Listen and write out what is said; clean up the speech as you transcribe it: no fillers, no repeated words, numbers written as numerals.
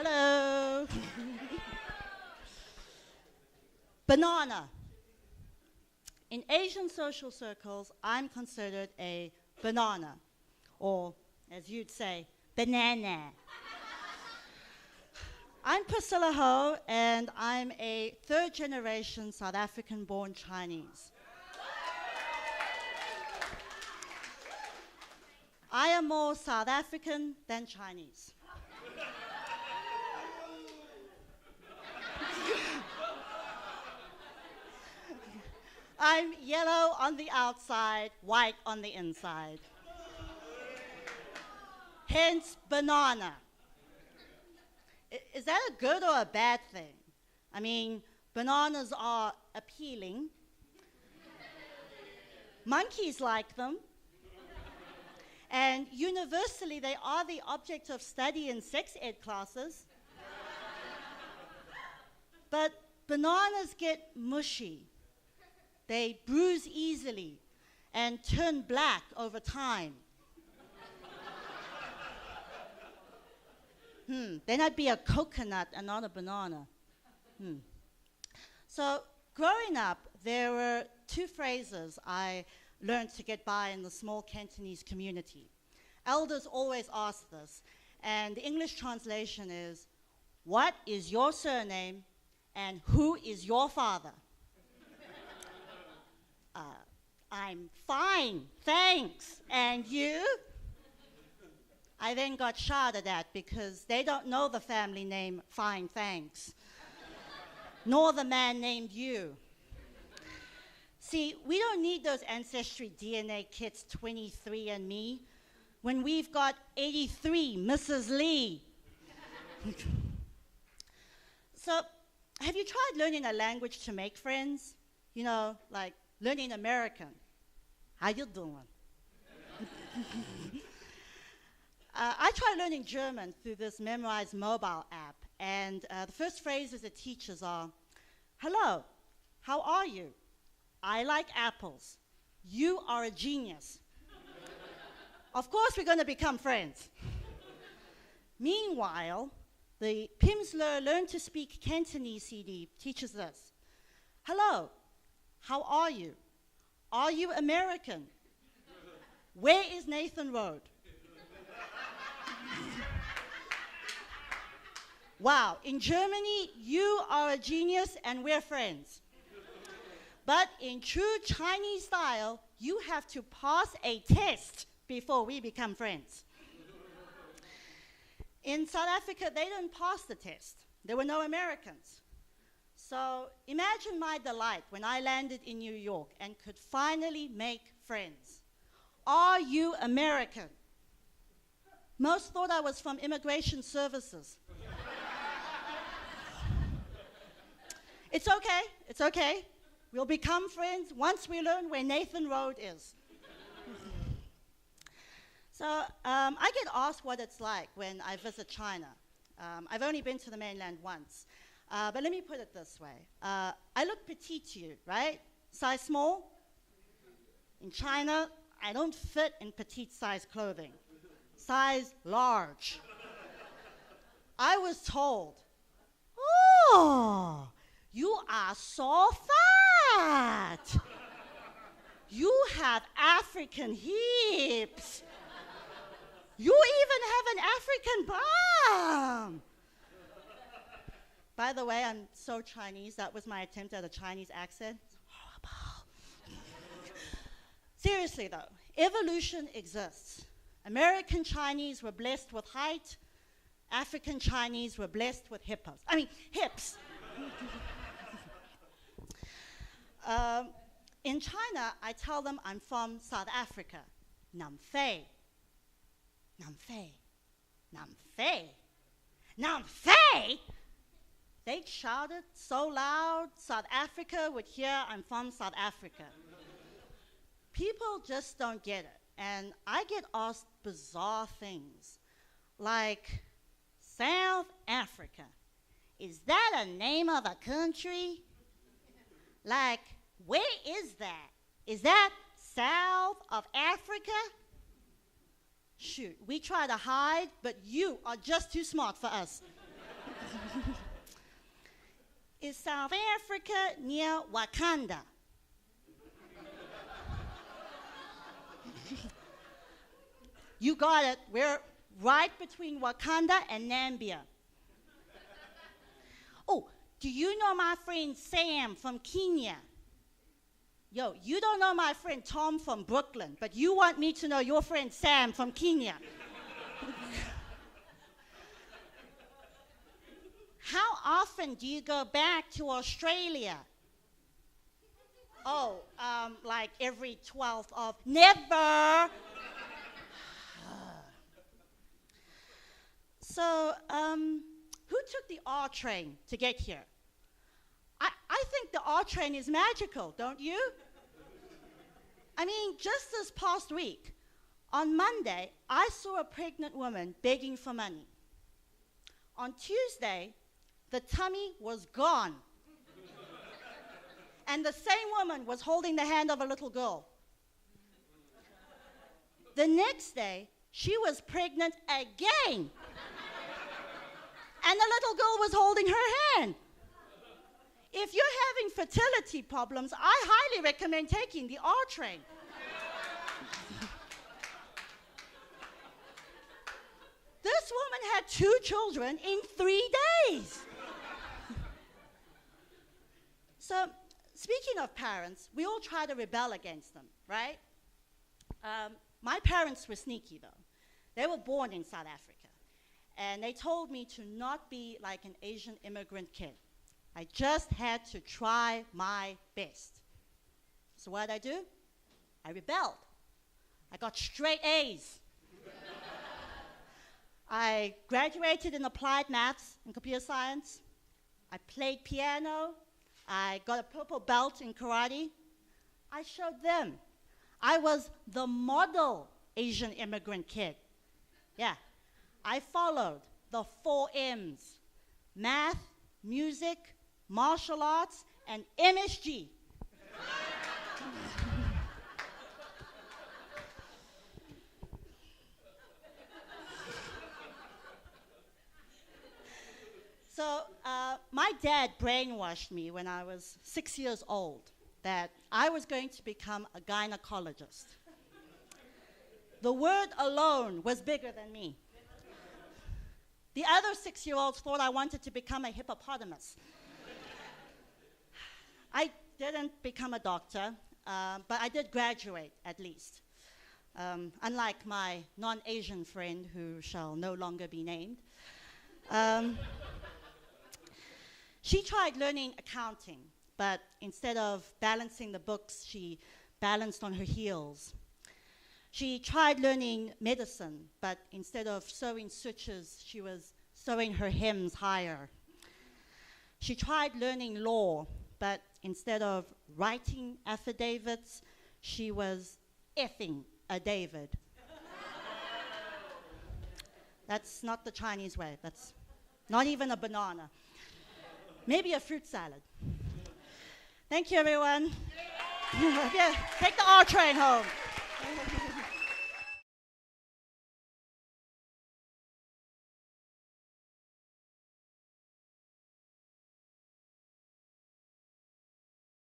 Hello. Banana. In Asian social circles, I'm considered a banana, or as you'd say, banana. I'm Priscilla Ho, and I'm a third-generation South African-born Chinese. I am more South African than Chinese. I'm yellow on the outside, white on the inside. Hence, banana. Is that a good or a bad thing? I mean, bananas are appealing. Monkeys like them. And universally, they are the object of study in sex ed classes. But bananas get mushy. They bruise easily and turn black over time. Then I'd be a coconut and not a banana. So growing up, there were two phrases I learned to get by in the small Cantonese community. Elders always ask this, and the English translation is, "What is your surname and who is your father?" I'm fine, thanks. And you? I then got shouted at because they don't know the family name Fine Thanks, nor the man named you. See, we don't need those ancestry DNA kits 23andMe when we've got 83 Mrs. Lee. So, have you tried learning a language to make friends? You know, like learning American. How you doing? I tried learning German through this Memrise mobile app, and the first phrases it teaches are, "Hello, how are you? I like apples. You are a genius." Of course we're going to become friends. Meanwhile, the Pimsleur Learn to Speak Cantonese CD teaches this. "Hello, how are you? Are you American? Where is Nathan Road?" Wow, in Germany, you are a genius and we're friends. But in true Chinese style, you have to pass a test before we become friends. In South Africa, they didn't pass the test. There were no Americans. So imagine my delight when I landed in New York and could finally make friends. "Are you American?" Most thought I was from Immigration Services. It's okay. We'll become friends once we learn where Nathan Road is. So I get asked what it's like when I visit China. I've only been to the mainland once. But let me put it this way. I look petite to you, right? Size small. In China, I don't fit in petite size clothing. Size large. I was told, "Oh, you are so fat. You have African hips. You even have an African bum." By the way, I'm so Chinese. That was my attempt at a Chinese accent. It's horrible. Seriously though, evolution exists. American Chinese were blessed with height. African Chinese were blessed with hips. In China, I tell them I'm from South Africa. Nam Fei. Nam Fei. Nam Fei. Nam Fei? They shouted so loud, South Africa would hear I'm from South Africa. People just don't get it. And I get asked bizarre things like, "South Africa, is that a name of a country? Like, where is that? Is that South of Africa?" Shoot, we try to hide, but you are just too smart for us. Is South Africa near Wakanda? You got it. We're right between Wakanda and Namibia. Oh, do you know my friend Sam from Kenya? Yo, you don't know my friend Tom from Brooklyn, but you want me to know your friend Sam from Kenya. How often do you go back to Australia? Oh, like every 12th of... Never! So, who took the R train to get here? I think the R train is magical, don't you? I mean, just this past week, on Monday, I saw a pregnant woman begging for money. On Tuesday, the tummy was gone. And the same woman was holding the hand of a little girl. The next day, she was pregnant again. And the little girl was holding her hand. If you're having fertility problems, I highly recommend taking the R train. This woman had 2 children in 3 days. So, speaking of parents, we all try to rebel against them, right? My parents were sneaky, though. They were born in South Africa. And they told me to not be like an Asian immigrant kid. I just had to try my best. So what did I do? I rebelled. I got straight A's. I graduated in applied maths and computer science. I played piano. I got a purple belt in karate. I showed them. I was the model Asian immigrant kid. Yeah. I followed the 4 M's: math, music, martial arts, and MSG. So my dad brainwashed me when I was 6 years old that I was going to become a gynecologist. The word alone was bigger than me. The other 6-year-olds thought I wanted to become a hippopotamus. I didn't become a doctor, but I did graduate at least. Unlike my non-Asian friend who shall no longer be named. She tried learning accounting, but instead of balancing the books, she balanced on her heels. She tried learning medicine, but instead of sewing sutures, she was sewing her hems higher. She tried learning law, but instead of writing affidavits, she was effing a David. That's not the Chinese way. That's not even a banana. Maybe a fruit salad. Thank you, everyone. Yeah, take the R train home.